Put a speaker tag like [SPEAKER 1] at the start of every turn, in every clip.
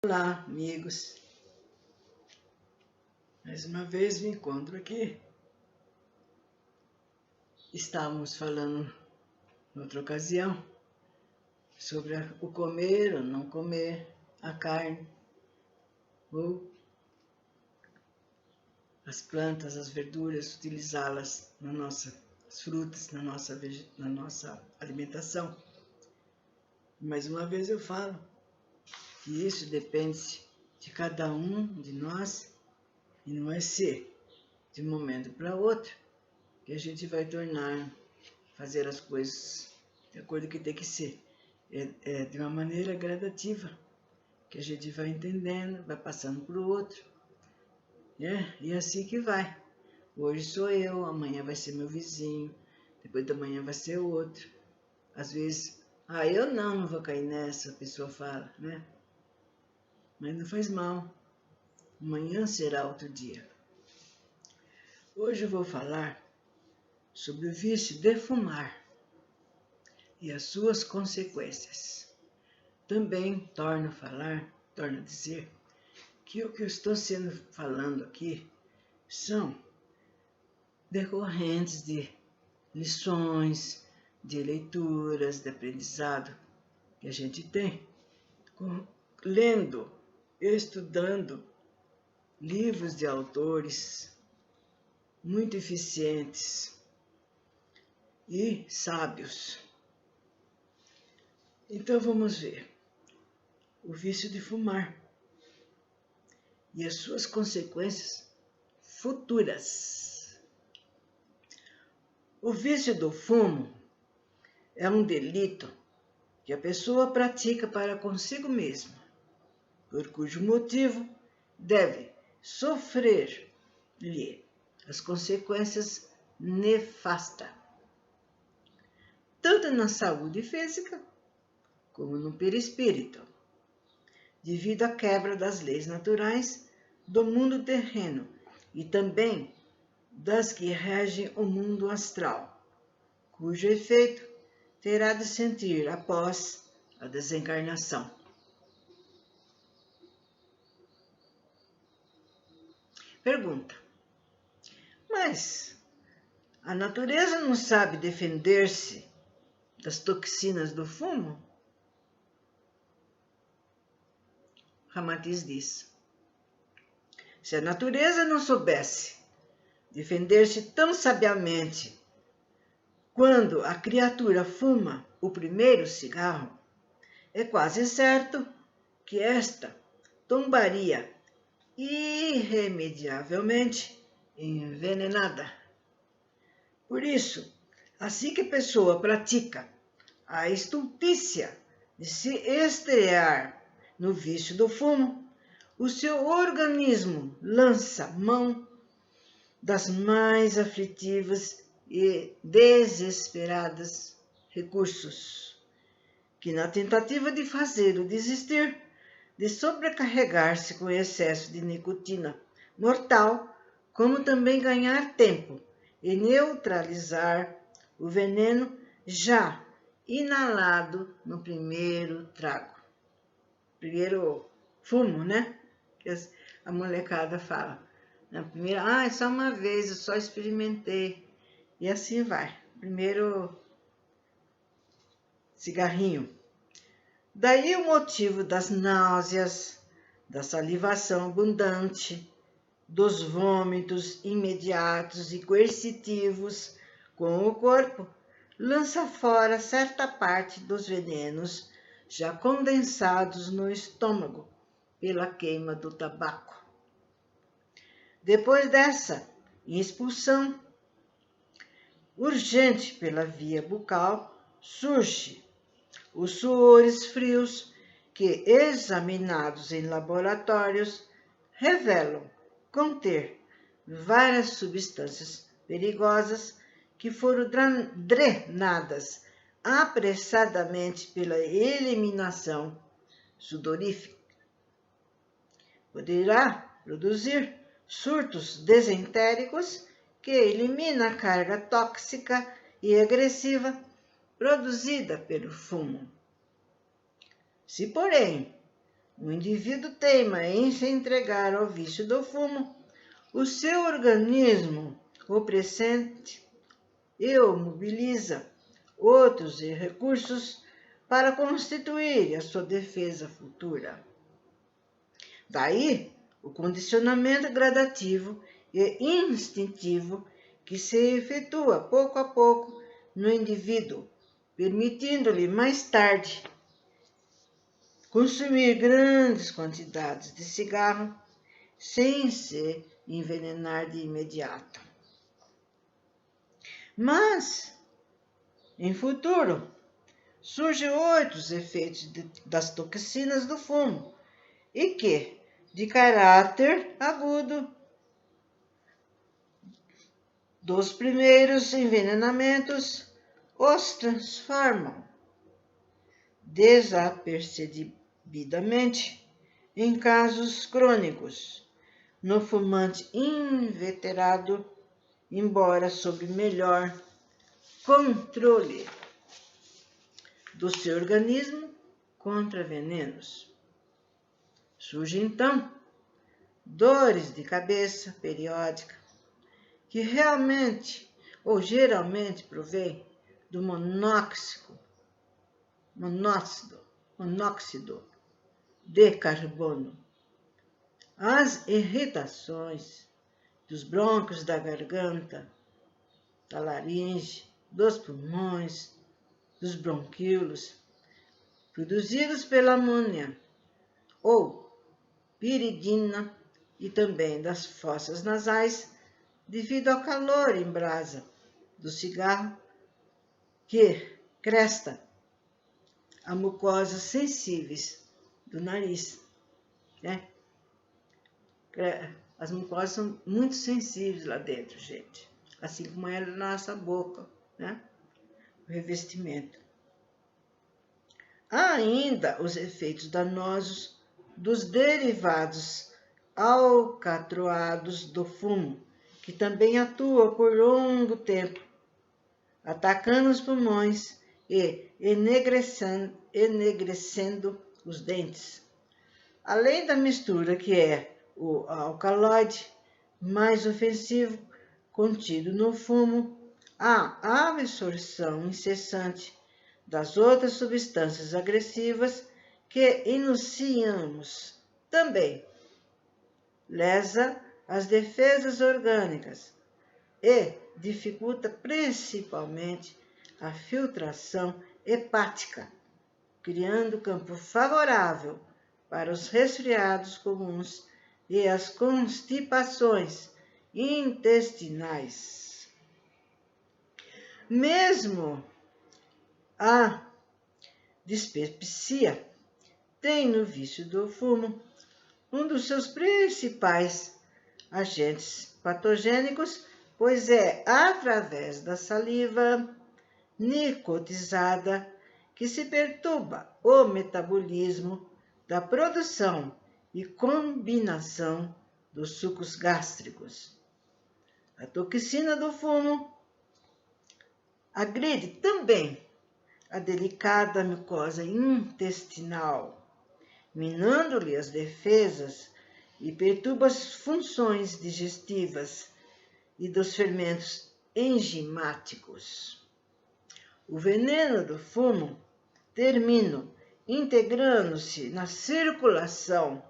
[SPEAKER 1] Olá, amigos. Mais uma vez me encontro aqui. Estávamos falando, em outra ocasião, sobre o comer ou não comer a carne, ou as plantas, as verduras, utilizá-las as frutas, na nossa alimentação. Mais uma vez eu falo que isso depende de cada um de nós e não é ser de um momento para outro que a gente vai fazer as coisas de acordo com que tem que ser. É de uma maneira gradativa, que a gente vai entendendo, vai passando para o outro, né? E assim que vai. Hoje sou eu, amanhã vai ser meu vizinho, depois da manhã vai ser outro. Às vezes, eu não vou cair nessa, a pessoa fala, né? Mas não faz mal, amanhã será outro dia. Hoje eu vou falar sobre o vício de fumar e as suas consequências. Também torno a dizer que o que eu estou falando aqui são decorrentes de lições, de leituras, de aprendizado que a gente tem, lendo, estudando livros de autores muito eficientes e sábios. Então vamos ver o vício de fumar e as suas consequências futuras. O vício do fumo é um delito que a pessoa pratica para consigo mesma, por cujo motivo deve sofrer-lhe as consequências nefastas, tanto na saúde física como no perispírito, devido à quebra das leis naturais do mundo terreno e também das que regem o mundo astral, cujo efeito terá de sentir após a desencarnação. Pergunta: mas a natureza não sabe defender-se das toxinas do fumo? Ramatiz diz: se a natureza não soubesse defender-se tão sabiamente quando a criatura fuma o primeiro cigarro, é quase certo que esta tombaria irremediavelmente envenenada. Por isso, assim que a pessoa pratica a estultícia de se estrear no vício do fumo, o seu organismo lança mão das mais aflitivas e desesperadas recursos, que na tentativa de fazê-lo desistir, de sobrecarregar-se com excesso de nicotina mortal, como também ganhar tempo e neutralizar o veneno já inalado no primeiro trago. Primeiro fumo, né? Que a molecada fala. Na primeira, é só uma vez, eu só experimentei. E assim vai. Primeiro cigarrinho. Daí o motivo das náuseas, da salivação abundante, dos vômitos imediatos e coercitivos com o corpo, lança fora certa parte dos venenos já condensados no estômago pela queima do tabaco. Depois dessa expulsão urgente pela via bucal, surge os suores frios que, examinados em laboratórios, revelam conter várias substâncias perigosas que foram drenadas apressadamente pela eliminação sudorífica. Poderá produzir surtos desentéricos que elimina a carga tóxica e agressiva produzida pelo fumo. Se, porém, o indivíduo teima em se entregar ao vício do fumo, o seu organismo o pressente e o mobiliza outros recursos para constituir a sua defesa futura. Daí, o condicionamento gradativo e instintivo que se efetua pouco a pouco no indivíduo, permitindo-lhe mais tarde consumir grandes quantidades de cigarro sem se envenenar de imediato. Mas, em futuro, surgem outros efeitos das toxinas do fumo e que, de caráter agudo, dos primeiros envenenamentos, os transformam desapercebidamente em casos crônicos, no fumante inveterado, embora sob melhor controle do seu organismo contra venenos. Surge então dores de cabeça periódica, que realmente ou geralmente provém do monóxido de carbono. As irritações dos brônquios da garganta, da laringe, dos pulmões, dos bronquíolos, produzidos pela amônia ou piridina e também das fossas nasais, devido ao calor em brasa do cigarro que cresta a mucosas sensíveis do nariz, né? As mucosas são muito sensíveis lá dentro, gente, assim como é na nossa boca, né? O revestimento. Há ainda os efeitos danosos dos derivados alcatroados do fumo, que também atuam por longo tempo, atacando os pulmões e enegrecendo os dentes. Além da mistura que é o alcaloide mais ofensivo contido no fumo, há a absorção incessante das outras substâncias agressivas que enunciamos também. Lesa as defesas orgânicas e dificulta principalmente a filtração hepática, criando campo favorável para os resfriados comuns e as constipações intestinais. Mesmo a dispepsia tem no vício do fumo um dos seus principais agentes patogênicos, pois é através da saliva nicotizada que se perturba o metabolismo da produção e combinação dos sucos gástricos. A toxina do fumo agride também a delicada mucosa intestinal, minando-lhe as defesas e perturba as funções digestivas e dos fermentos enzimáticos. O veneno do fumo termina integrando-se na circulação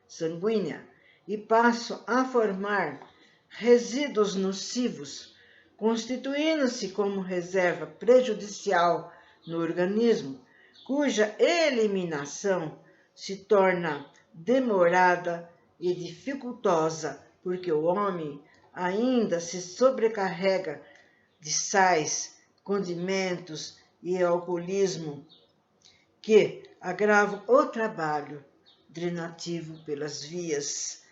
[SPEAKER 1] sanguínea e passa a formar resíduos nocivos, constituindo-se como reserva prejudicial no organismo, cuja eliminação se torna demorada e dificultosa, porque o homem ainda se sobrecarrega de sais, condimentos e alcoolismo, que agravam o trabalho drenativo pelas vias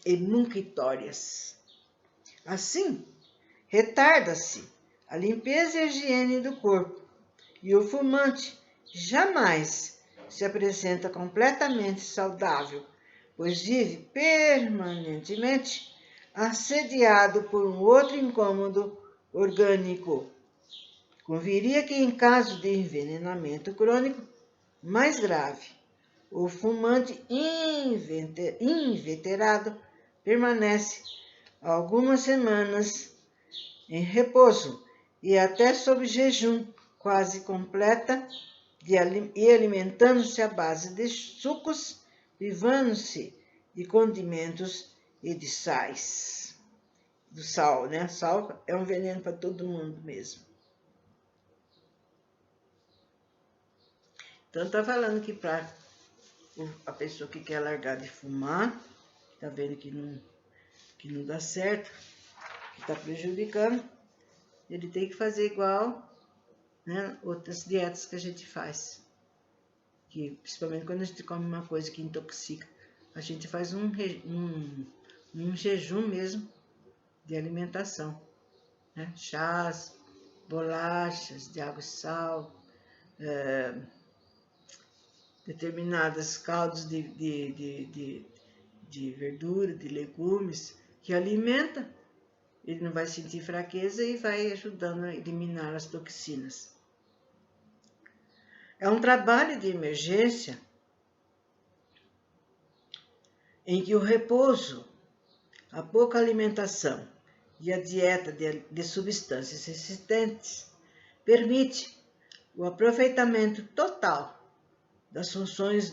[SPEAKER 1] emuncitórias. Assim, retarda-se a limpeza e a higiene do corpo, e o fumante jamais se apresenta completamente saudável, pois vive permanentemente assediado por um outro incômodo orgânico. Conviria que, em caso de envenenamento crônico mais grave, O fumante inveterado permanece algumas semanas em repouso e até sob jejum quase completa e alimentando-se à base de sucos, privando-se de condimentos e de sais. Do sal, né? Sal é um veneno para todo mundo mesmo. Então, tá falando que para a pessoa que quer largar de fumar, tá vendo que não dá certo, que tá prejudicando, ele tem que fazer igual, né, outras dietas que a gente faz. Que, principalmente quando a gente come uma coisa que intoxica, a gente faz um jejum mesmo de alimentação, né? Chás, bolachas de água e sal, determinadas caldos de verdura, de legumes, que alimenta, ele não vai sentir fraqueza e vai ajudando a eliminar as toxinas. É um trabalho de emergência em que o repouso, a pouca alimentação e a dieta de substâncias resistentes permite o aproveitamento total das funções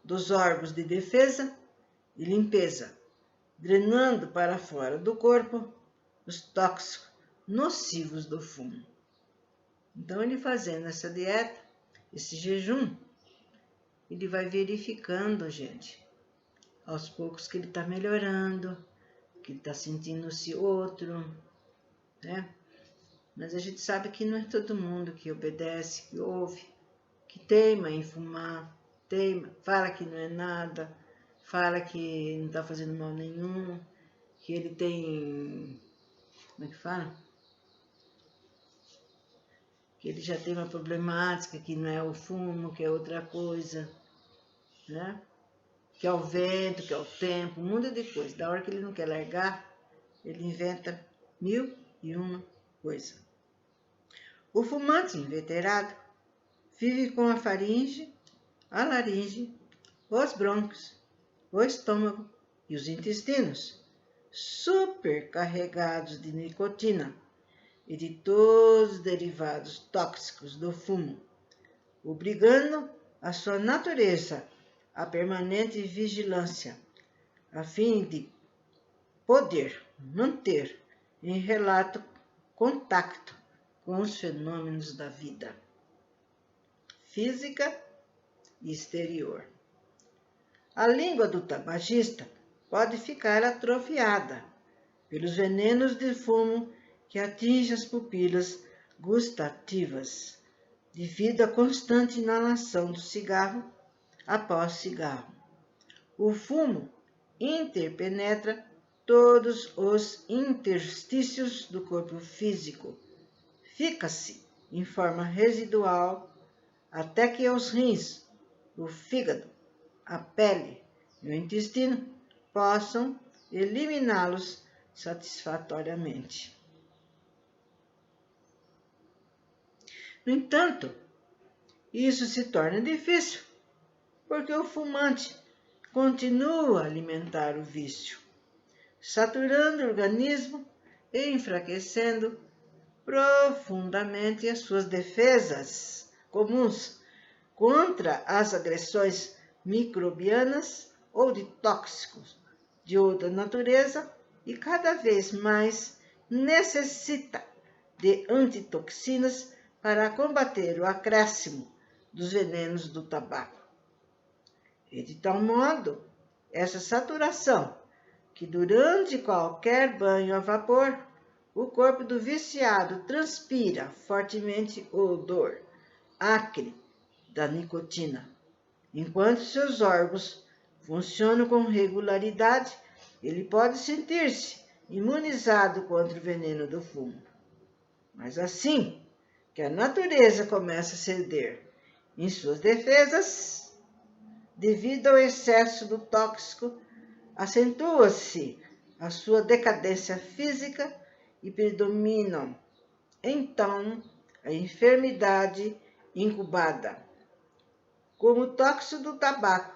[SPEAKER 1] dos órgãos de defesa e limpeza, drenando para fora do corpo os tóxicos nocivos do fumo. Então, ele fazendo essa dieta, esse jejum, ele vai verificando, gente, aos poucos que ele está melhorando, que ele está sentindo-se outro, né? Mas a gente sabe que não é todo mundo que obedece, que ouve, que teima em fumar, fala que não é nada, fala que não está fazendo mal nenhum, que ele tem, como é que fala? Que ele já tem uma problemática, que não é o fumo, que é outra coisa, né? Que é o vento, que é o tempo, um monte de coisa. Da hora que ele não quer largar, ele inventa 1001 coisa. O fumante inveterado vive com a faringe, a laringe, os brônquios, o estômago e os intestinos supercarregados de nicotina e de todos os derivados tóxicos do fumo, obrigando a sua natureza a permanente vigilância, a fim de poder manter em relato contacto com os fenômenos da vida física e exterior. A língua do tabagista pode ficar atrofiada pelos venenos de fumo que atingem as pupilas gustativas, devido à constante inalação do cigarro após cigarro. O fumo interpenetra todos os interstícios do corpo físico, fica-se em forma residual até que os rins, o fígado, a pele e o intestino possam eliminá-los satisfatoriamente. No entanto, isso se torna difícil, porque o fumante continua a alimentar o vício, saturando o organismo e enfraquecendo profundamente as suas defesas comuns contra as agressões microbianas ou de tóxicos de outra natureza e cada vez mais necessita de antitoxinas para combater o acréscimo dos venenos do tabaco. E de tal modo, essa saturação, que durante qualquer banho a vapor, o corpo do viciado transpira fortemente o odor acre da nicotina. Enquanto seus órgãos funcionam com regularidade, ele pode sentir-se imunizado contra o veneno do fumo. Mas assim que a natureza começa a ceder em suas defesas, devido ao excesso do tóxico, acentua-se a sua decadência física e predominam, então, a enfermidade incubada, como o tóxico do tabaco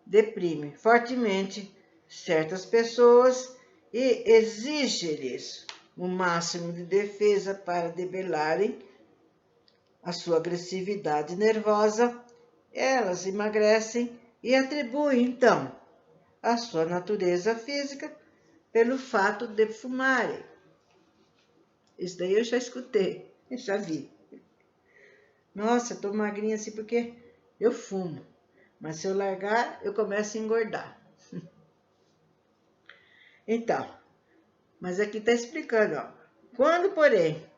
[SPEAKER 1] deprime fortemente certas pessoas e exige-lhes o máximo de defesa para debelarem a sua agressividade nervosa, elas emagrecem e atribuem, então, a sua natureza física pelo fato de fumarem. Isso daí eu já escutei, eu já vi. Nossa, eu tô magrinha assim porque eu fumo. Mas se eu largar, eu começo a engordar. Então, mas aqui está explicando, ó. Quando, porém,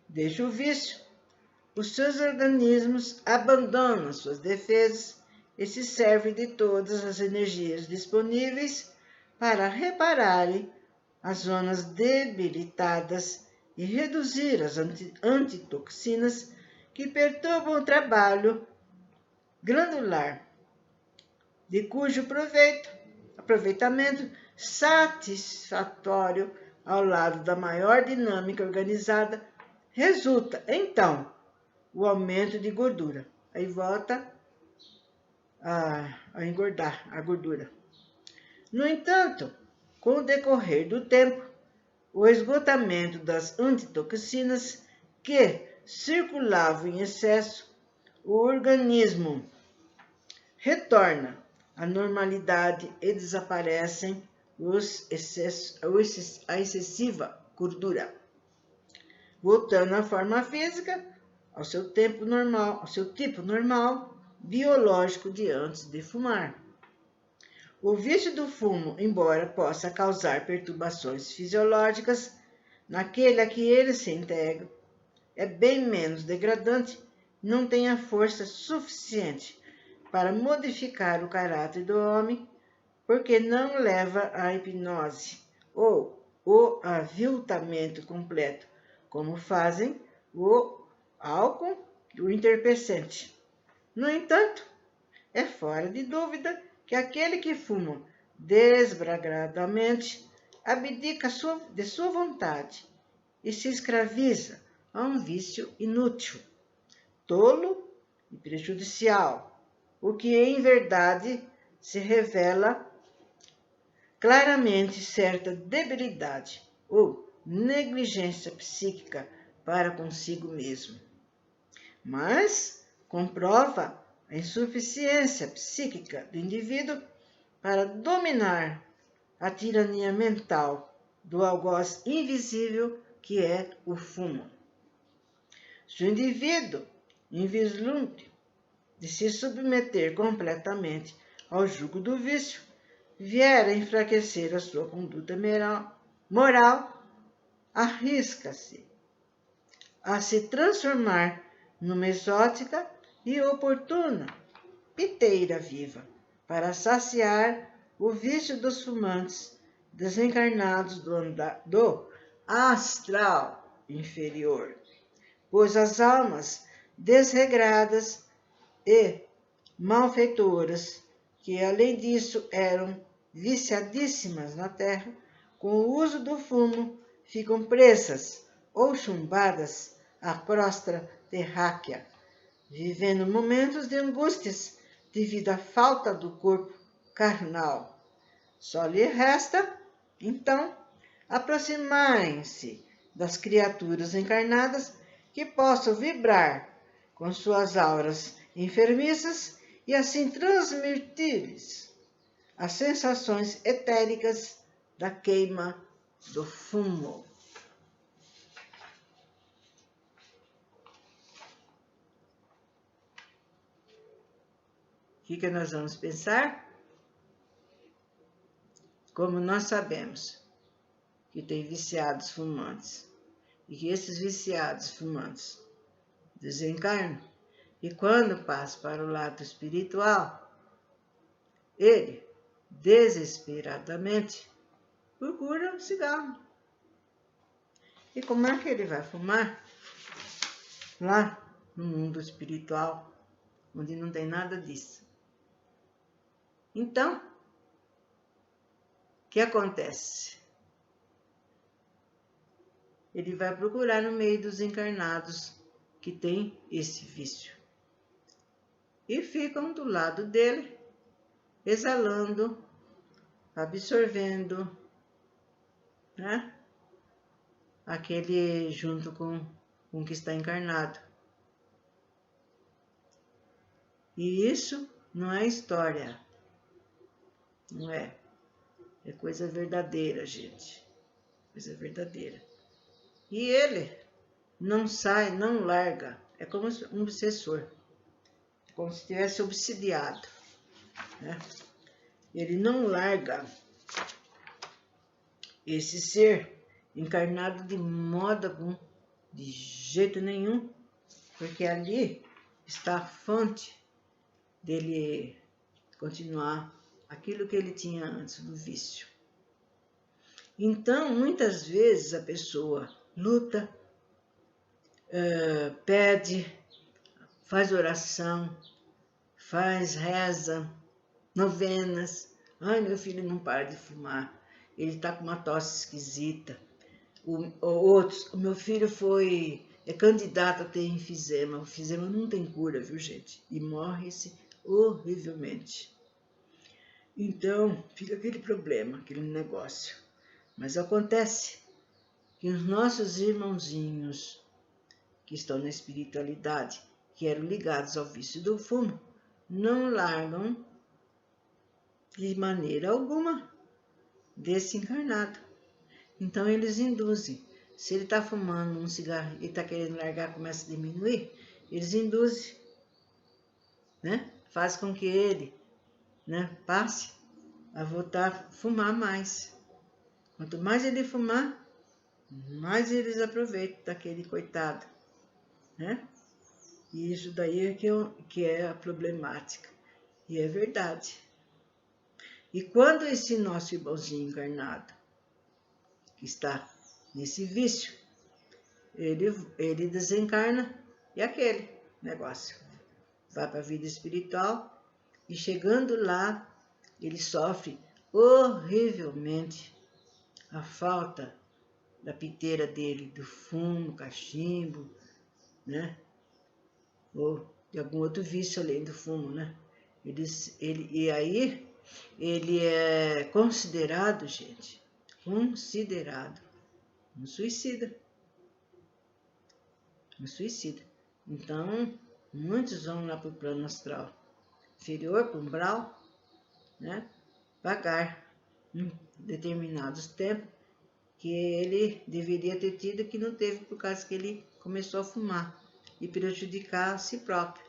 [SPEAKER 1] deixa o vício, os seus organismos abandonam suas defesas e se servem de todas as energias disponíveis para repararem as zonas debilitadas e reduzir as antitoxinas que perturbam o trabalho glandular, de cujo aproveitamento satisfatório ao lado da maior dinâmica organizada resulta, então, o aumento de gordura. Aí volta a engordar a gordura. No entanto, com o decorrer do tempo, o esgotamento das antitoxinas que circulavam em excesso, o organismo retorna à normalidade e desaparecem a excessiva gordura, voltando à forma física, ao seu tipo normal, biológico de antes de fumar. O vício do fumo, embora possa causar perturbações fisiológicas naquele a que ele se integra, é bem menos degradante, não tem a força suficiente para modificar o caráter do homem, porque não leva à hipnose ou o aviltamento completo, como fazem o álcool e o entorpecente. No entanto, é fora de dúvida que aquele que fuma desbragradamente abdica de sua vontade e se escraviza a um vício inútil, tolo e prejudicial, o que em verdade se revela claramente certa debilidade ou negligência psíquica para consigo mesmo, mas comprova a insuficiência psíquica do indivíduo para dominar a tirania mental do algoz invisível que é o fumo. Se o indivíduo, em vislumbre de se submeter completamente ao jugo do vício, vier a enfraquecer a sua conduta moral, arrisca-se a se transformar numa exótica e oportuna piteira viva para saciar o vício dos fumantes desencarnados do astral inferior, pois as almas desregradas e malfeitoras, que além disso eram viciadíssimas na terra, com o uso do fumo, ficam presas ou chumbadas à crosta terráquea, vivendo momentos de angústias devido à falta do corpo carnal. Só lhe resta, então, aproximarem-se das criaturas encarnadas que possam vibrar com suas auras enfermiças e assim transmitir-lhes as sensações etéricas da queima do fumo. O que nós vamos pensar? Como nós sabemos que tem viciados fumantes e que esses viciados fumantes desencarnam, e quando passa para o lado espiritual, ele desesperadamente procura um cigarro. E como é que ele vai fumar lá no mundo espiritual, onde não tem nada disso? Então, o que acontece? Ele vai procurar no meio dos encarnados que tem esse vício. e ficam do lado dele, exalando, absorvendo, né? Aquele junto com o que está encarnado. E isso não é história, não é? É coisa verdadeira, gente. Coisa verdadeira. E ele não sai, não larga. É como um obsessor. Como se estivesse obsidiado, né? Ele não larga esse ser encarnado de modo algum, de jeito nenhum, porque ali está a fonte dele continuar aquilo que ele tinha antes do vício. Então, muitas vezes a pessoa luta, pede, faz oração, faz reza, novenas. Ai, meu filho não para de fumar, ele está com uma tosse esquisita. O meu filho é candidato a ter enfisema. O enfisema não tem cura, viu, gente? E morre-se horrivelmente. Então, fica aquele problema, aquele negócio. Mas acontece que os nossos irmãozinhos que estão na espiritualidade, que eram ligados ao vício do fumo, não largam de maneira alguma desse encarnado. Então eles induzem. Se ele está fumando um cigarro e está querendo largar, começa a diminuir, eles induzem, né? Faz com que ele, né, passe a voltar a fumar mais. Quanto mais ele fumar, mais eles aproveitam daquele coitado, né? E isso daí é que é a problemática. E é verdade. E quando esse nosso irmãozinho encarnado, que está nesse vício, ele desencarna e aquele negócio vai para a vida espiritual e chegando lá, ele sofre horrivelmente a falta da piteira dele, do fumo, cachimbo, né? Ou de algum outro vício além do fumo, né? E aí ele é considerado, gente, considerado um suicida. Um suicida. Então, muitos vão lá para o plano astral inferior, para o umbral, né? Pagar em determinados tempos que ele deveria ter tido, que não teve por causa que ele começou a fumar e prejudicar a si próprio,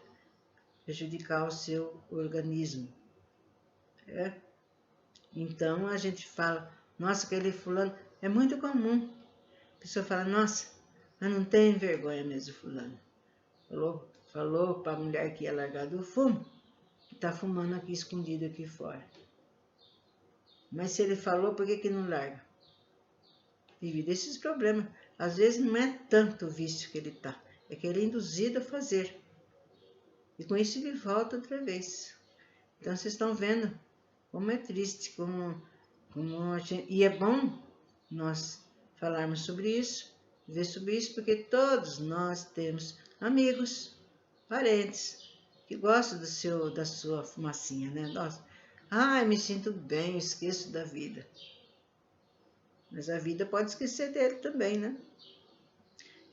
[SPEAKER 1] prejudicar o seu organismo. Então a gente fala, nossa, aquele fulano, é muito comum. A pessoa fala, nossa, mas não tem vergonha mesmo fulano. Falou para a mulher que ia largar do fumo, que está fumando aqui escondido aqui fora. Mas se ele falou, por que não larga? Devido a esses problemas. Às vezes não é tanto o vício que ele está, é que ele é induzido a fazer. E com isso ele volta outra vez. Então vocês estão vendo como é triste, como a gente... E é bom nós falarmos sobre isso, ver sobre isso, porque todos nós temos amigos, parentes, que gostam da sua fumacinha, né? Nossa, me sinto bem, esqueço da vida. Mas a vida pode esquecer dele também, né?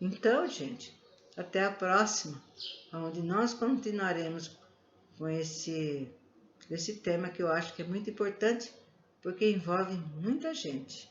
[SPEAKER 1] Então, gente, até a próxima, onde nós continuaremos com esse tema que eu acho que é muito importante, porque envolve muita gente.